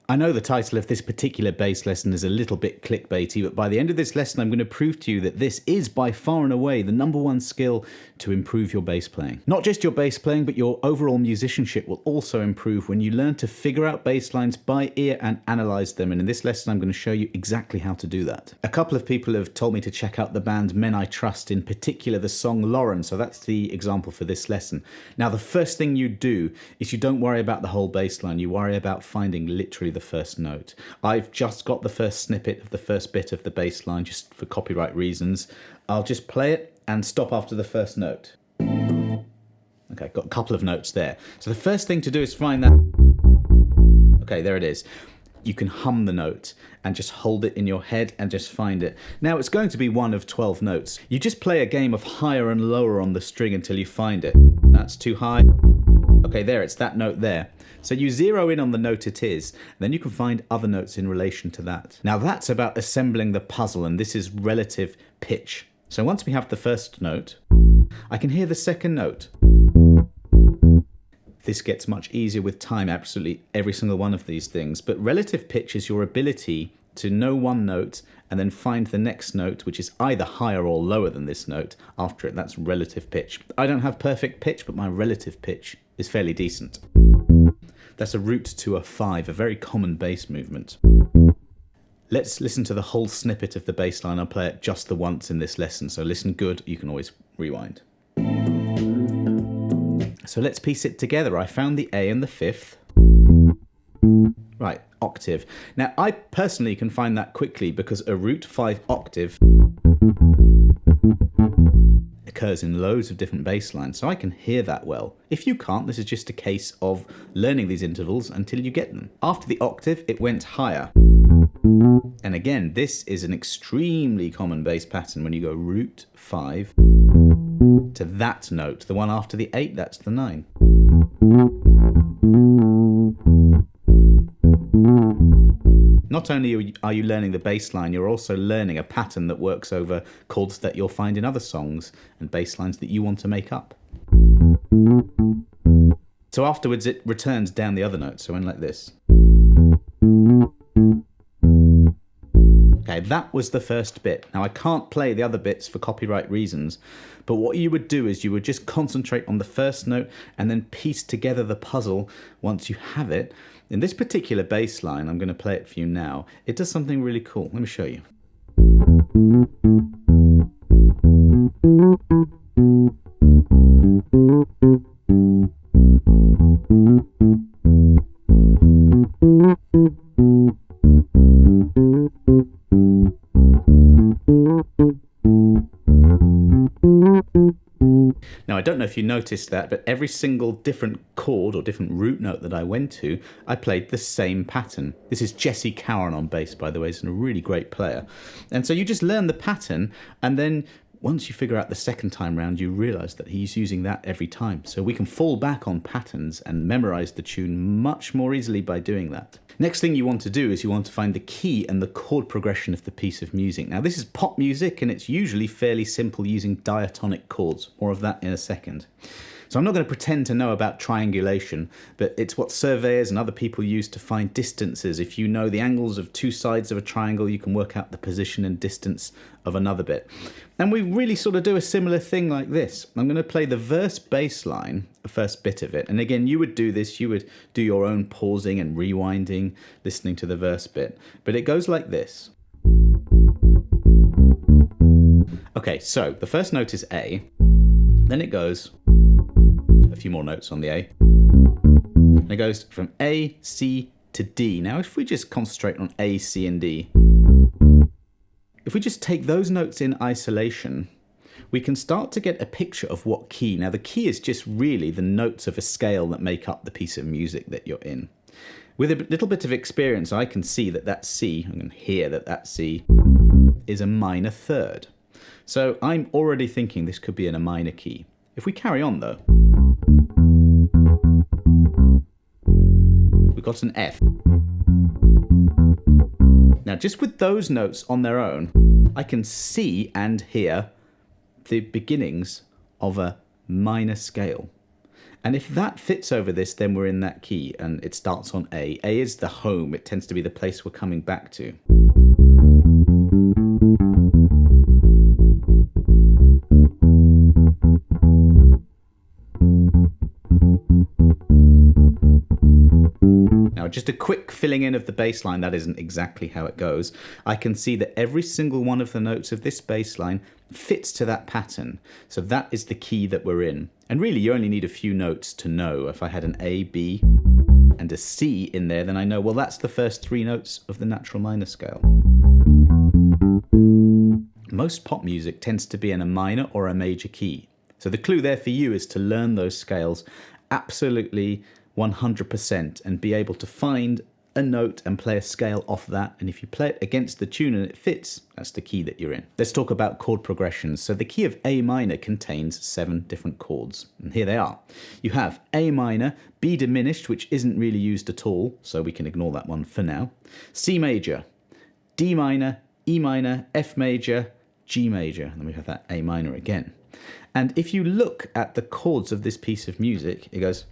I know the title of this particular bass lesson is a little bit clickbaity, but by the end of this lesson I'm going to prove to you that this is by far and away the #1 skill to improve your bass playing. Not just your bass playing, but your overall musicianship will also improve when you learn to figure out bass lines by ear and analyze them, and in this lesson I'm going to show you exactly how to do that. A couple of people have told me to check out the band Men I Trust, in particular the song Lauren, so that's the example for this lesson. Now the first thing you do is you don't worry about the whole bass line, you worry about finding literally the first note. I've just got the first snippet of the first bit of the bass line just for copyright reasons. I'll just play it and stop after the first note. Okay, got a couple of notes there. So the first thing to do is find that. Okay, there it is. You can hum the note and just hold it in your head and just find it. Now it's going to be one of 12 notes. You just play a game of higher and lower on the string until you find it. That's too high. Okay, there, it's that note there. So you zero in on the note it is, then you can find other notes in relation to that. Now that's about assembling the puzzle, and this is relative pitch. So once we have the first note, I can hear the second note. This gets much easier with time, absolutely every single one of these things. But relative pitch is your ability to know one note and then find the next note, which is either higher or lower than this note after it. That's relative pitch. I don't have perfect pitch, but my relative pitch is fairly decent. That's a root to a 5, a very common bass movement. Let's listen to the whole snippet of the bass line. I'll play it just the once in this lesson, so listen good, you can always rewind. So let's piece it together. I found the A and the 5th. Right, octave. Now I personally can find that quickly because a root 5 octave occurs in loads of different bass lines, so I can hear that well. If you can't, this is just a case of learning these intervals until you get them. After the octave, it went higher. And again, this is an extremely common bass pattern when you go root 5 to that note. The one after the 8, that's the 9. Not only are you learning the bass line, you're also learning a pattern that works over chords that you'll find in other songs and bass lines that you want to make up. So afterwards it returns down the other note, so in like this. Okay, that was the first bit. Now I can't play the other bits for copyright reasons, but what you would do is you would just concentrate on the first note and then piece together the puzzle once you have it. In this particular bass line, I'm going to play it for you now. It does something really cool. Let me show you. Now I don't know if you noticed that, but every single different chord or different root note that I went to, I played the same pattern. This is Jesse Cowan on bass, by the way. He's a really great player. And so you just learn the pattern, and then once you figure out the second time round, you realize that he's using that every time. So we can fall back on patterns and memorize the tune much more easily by doing that. Next thing you want to do is you want to find the key and the chord progression of the piece of music. Now this is pop music and it's usually fairly simple using diatonic chords. More of that in a second. So I'm not going to pretend to know about triangulation, but it's what surveyors and other people use to find distances. If you know the angles of two sides of a triangle, you can work out the position and distance of another bit. And we really sort of do a similar thing like this. I'm going to play the verse bass line, the first bit of it. And again, you would do this, you would do your own pausing and rewinding, listening to the verse bit. But it goes like this. Okay, so the first note is A, then it goes a few more notes on the A, and it goes from A, C to D. Now if we just concentrate on A, C and D, if we just take those notes in isolation, we can start to get a picture of what key. Now the key is just really the notes of a scale that make up the piece of music that you're in. With a little bit of experience, I can see that that C, I can hear that that C is a minor third. So I'm already thinking this could be in a minor key. If we carry on though, we've got an F. Now just with those notes on their own, I can see and hear the beginnings of a minor scale. And if that fits over this, then we're in that key, and it starts on A. A is the home. It tends to be the place we're coming back to. Now, just a quick filling in of the bass line, that isn't exactly how it goes. I can see that every single one of the notes of this bass line fits to that pattern. So that is the key that we're in. And really, you only need a few notes to know. If I had an A, B, and a C in there, then I know, well, that's the first 3 notes of the natural minor scale. Most pop music tends to be in a minor or a major key. So the clue there for you is to learn those scales absolutely 100% and be able to find a note and play a scale off that. And if you play it against the tune and it fits, that's the key that you're in. Let's talk about chord progressions. So the key of A minor contains 7 different chords. And here they are. You have A minor, B diminished, which isn't really used at all, so we can ignore that one for now. C major, D minor, E minor, F major, G major. And then we have that A minor again. And if you look at the chords of this piece of music, it goes...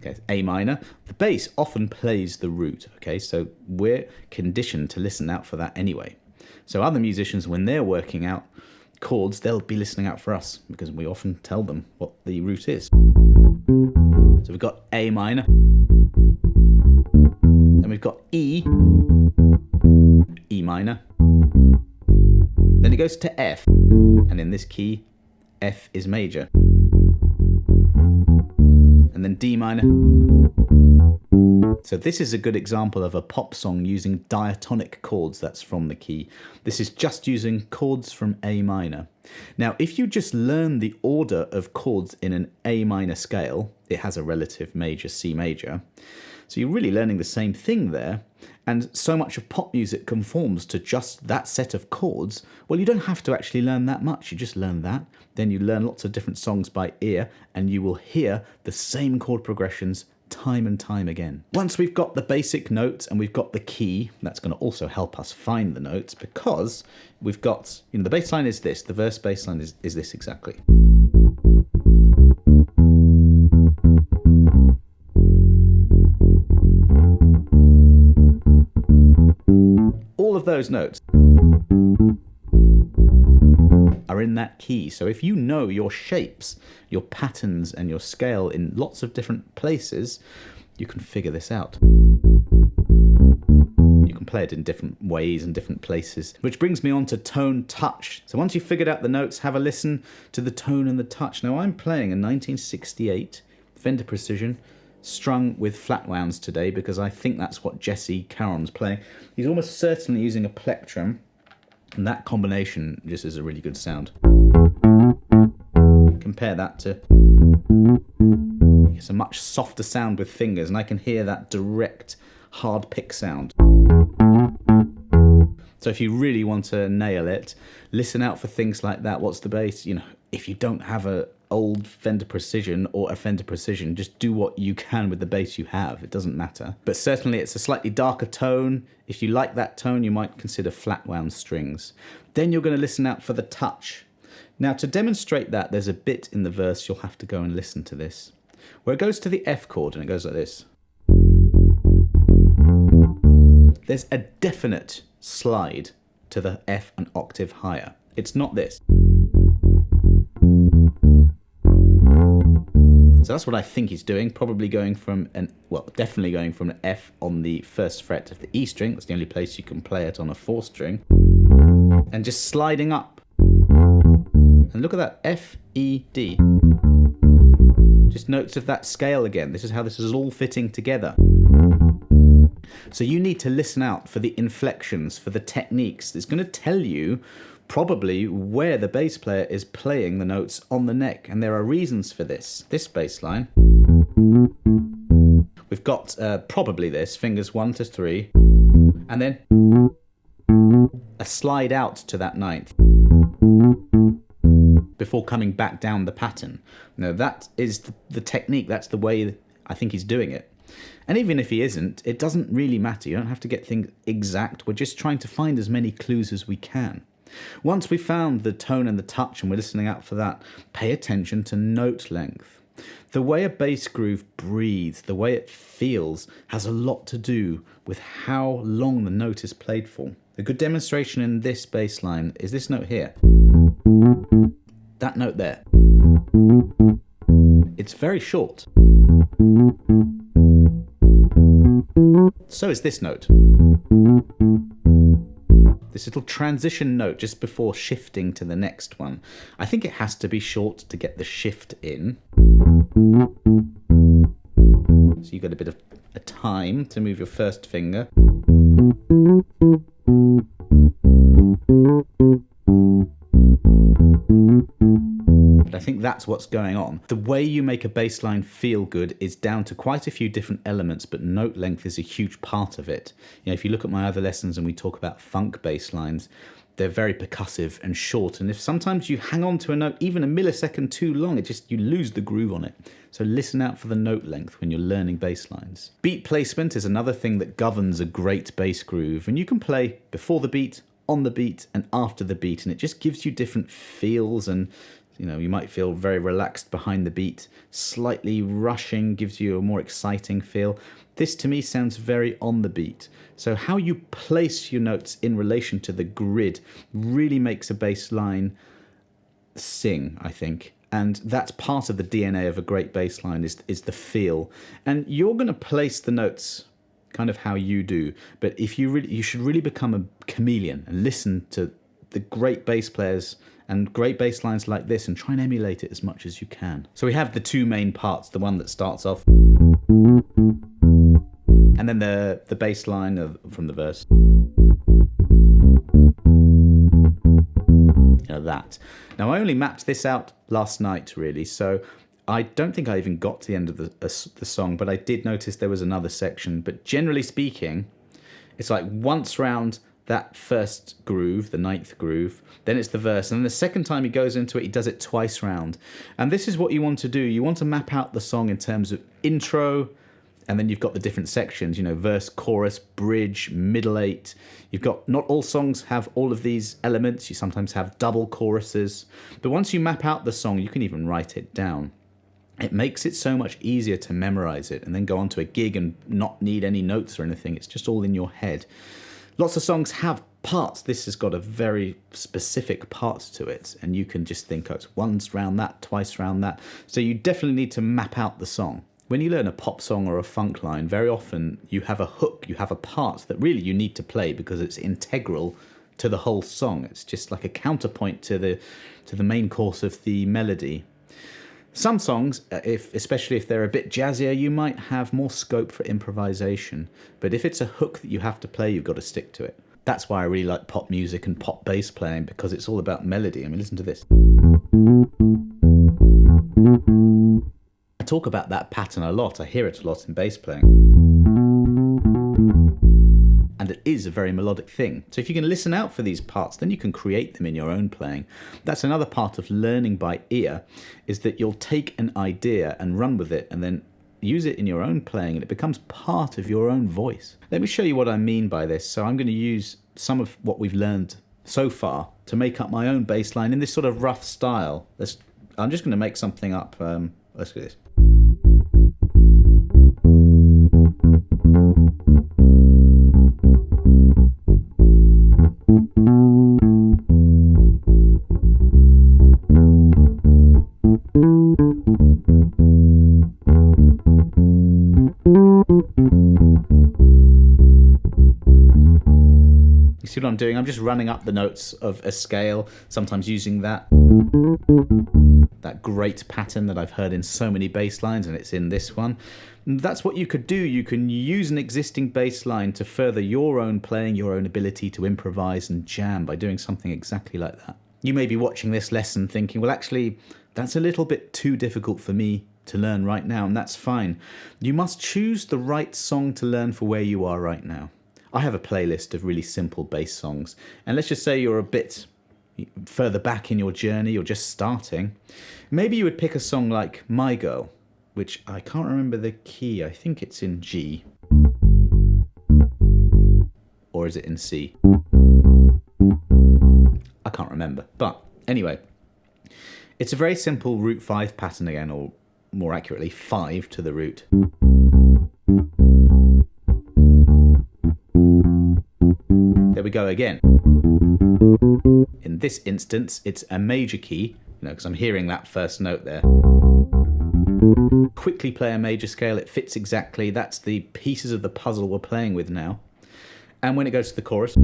Okay, A minor. The bass often plays the root, okay, so we're conditioned to listen out for that anyway. So other musicians, when they're working out chords, they'll be listening out for us because we often tell them what the root is. So we've got A minor, then we've got E, E minor, then it goes to F, and in this key, F is major. And then D minor. So this is a good example of a pop song using diatonic chords. That's from the key. This is just using chords from A minor. Now, if you just learn the order of chords in an A minor scale, it has a relative major C major. So you're really learning the same thing there. And so much of pop music conforms to just that set of chords. Well, you don't have to actually learn that much. You just learn that. Then you learn lots of different songs by ear, and you will hear the same chord progressions time and time again. Once we've got the basic notes and we've got the key, that's going to also help us find the notes, because we've got, the bass line is this, the verse bass line is this exactly. All of those notes are in that key. So if you know your shapes, your patterns, and your scale in lots of different places, you can figure this out. You can play it in different ways and different places, which brings me on to tone touch. So once you've figured out the notes, have a listen to the tone and the touch. Now, I'm playing a 1968 Fender Precision strung with flat wounds today because I think that's what Jesse Caron's playing. He's almost certainly using a plectrum, and that combination just is a really good sound. Compare that to... It's a much softer sound with fingers, and I can hear that direct hard pick sound. So if you really want to nail it, listen out for things like that. What's the bass? If you don't have a old Fender Precision or a Fender Precision, just do what you can with the bass you have. It doesn't matter. But certainly it's a slightly darker tone. If you like that tone, you might consider flat wound strings. Then you're going to listen out for the touch. Now, to demonstrate that, there's a bit in the verse you'll have to go and listen to this, where it goes to the F chord and it goes like this. There's a definite slide to the F an octave higher. It's not this. So that's what I think he's doing, probably going from definitely going from an F on the first fret of the E string, that's the only place you can play it on a 4 string, and just sliding up. And look at that, F, E, D. Just notes of that scale again. This is how this is all fitting together. So you need to listen out for the inflections, for the techniques. It's going to tell you probably where the bass player is playing the notes on the neck, and there are reasons for this. This bass line, we've got probably this, fingers 1 to 3, and then a slide out to that 9th before coming back down the pattern. Now that is the technique, that's the way I think he's doing it. And even if he isn't, it doesn't really matter. You don't have to get things exact. We're just trying to find as many clues as we can. Once we've found the tone and the touch and we're listening out for that, pay attention to note length. The way a bass groove breathes, the way it feels, has a lot to do with how long the note is played for. A good demonstration in this bass line is this note here. That note there. It's very short. So is this note. This little transition note just before shifting to the next one. I think it has to be short to get the shift in. So you've got a bit of a time to move your first finger. But I think that's what's going on. The way you make a bass line feel good is down to quite a few different elements, but note length is a huge part of it. You know, if you look at my other lessons and we talk about funk bass lines, they're very percussive and short. And if sometimes you hang on to a note even a millisecond too long, you lose the groove on it. So listen out for the note length when you're learning bass lines. Beat placement is another thing that governs a great bass groove. And you can play before the beat, on the beat, and after the beat. And it just gives you different feels, and you know, you might feel very relaxed behind the beat. Slightly rushing gives you a more exciting feel. This to me sounds very on the beat. So how you place your notes in relation to the grid really makes a bass line sing, I think. And that's part of the DNA of a great bass line is the feel. And you're going to place the notes kind of how you do. But if you should really become a chameleon and listen to the great bass players and great bass lines like this and try and emulate it as much as you can. So we have the two main parts, the one that starts off and then the bass line from the verse. You know, that. Now I only mapped this out last night really, so I don't think I even got to the end of the song, but I did notice there was another section. But generally speaking, it's like once round that first groove, the ninth groove, then it's the verse, and then the second time he goes into it, he does it twice round. And this is what you want to do. You want to map out the song in terms of intro, and then you've got the different sections, you know, verse, chorus, bridge, middle eight. You've got, not all songs have all of these elements. You sometimes have double choruses. But once you map out the song, you can even write it down. It makes it so much easier to memorize it and then go on to a gig and not need any notes or anything. It's just all in your head. Lots of songs have parts. This has got a very specific part to it, and you can just think, oh, it's once round that, twice round that. So you definitely need to map out the song. When you learn a pop song or a funk line, very often you have a hook, you have a part that really you need to play because it's integral to the whole song. It's just like a counterpoint to the main course of the melody. Some songs, especially if they're a bit jazzier, you might have more scope for improvisation. But if it's a hook that you have to play, you've got to stick to it. That's why I really like pop music and pop bass playing, because it's all about melody. I mean, listen to this. I talk about that pattern a lot. I hear it a lot in bass playing. And it is a very melodic thing. So if you can listen out for these parts, then you can create them in your own playing. That's another part of learning by ear, is that you'll take an idea and run with it and then use it in your own playing, and it becomes part of your own voice. Let me show you what I mean by this. So I'm going to use some of what we've learned so far to make up my own bass line in this sort of rough style. I'm just going to make something up. Let's do this. You see what I'm doing? I'm just running up the notes of a scale, sometimes using that great pattern that I've heard in so many bass lines, and it's in this one. And that's what you could do. You can use an existing bass line to further your own playing, your own ability to improvise and jam by doing something exactly like that. You may be watching this lesson thinking, well, actually, that's a little bit too difficult for me to learn right now, and that's fine. You must choose the right song to learn for where you are right now. I have a playlist of really simple bass songs, and let's just say you're a bit further back in your journey, you're just starting. Maybe you would pick a song like My Girl, which I can't remember the key. I think it's in G. Or is it in C? I can't remember. But anyway, it's a very simple root 5 pattern again, or more accurately 5 to the root. There we go again. In this instance, it's a major key, because I'm hearing that first note there. Quickly play a major scale, it fits exactly. That's the pieces of the puzzle we're playing with now. And when it goes to the chorus,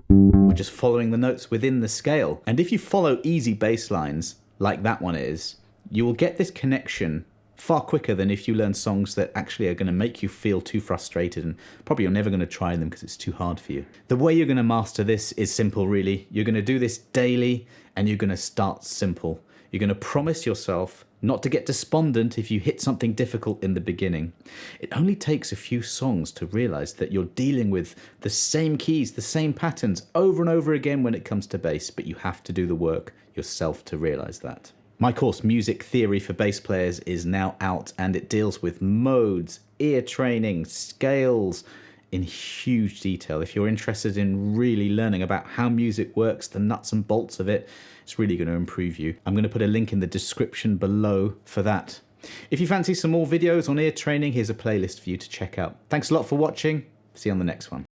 we're just following the notes within the scale. And if you follow easy bass lines, like that one is, you will get this connection far quicker than if you learn songs that actually are going to make you feel too frustrated, and probably you're never going to try them because it's too hard for you. The way you're going to master this is simple, really. You're going to do this daily, and you're going to start simple. You're going to promise yourself not to get despondent if you hit something difficult in the beginning. It only takes a few songs to realize that you're dealing with the same keys, the same patterns over and over again when it comes to bass, but you have to do the work yourself to realize that. My course, Music Theory for Bass Players, is now out, and it deals with modes, ear training, scales in huge detail. If you're interested in really learning about how music works, the nuts and bolts of it, it's really going to improve you. I'm going to put a link in the description below for that. If you fancy some more videos on ear training, here's a playlist for you to check out. Thanks a lot for watching. See you on the next one.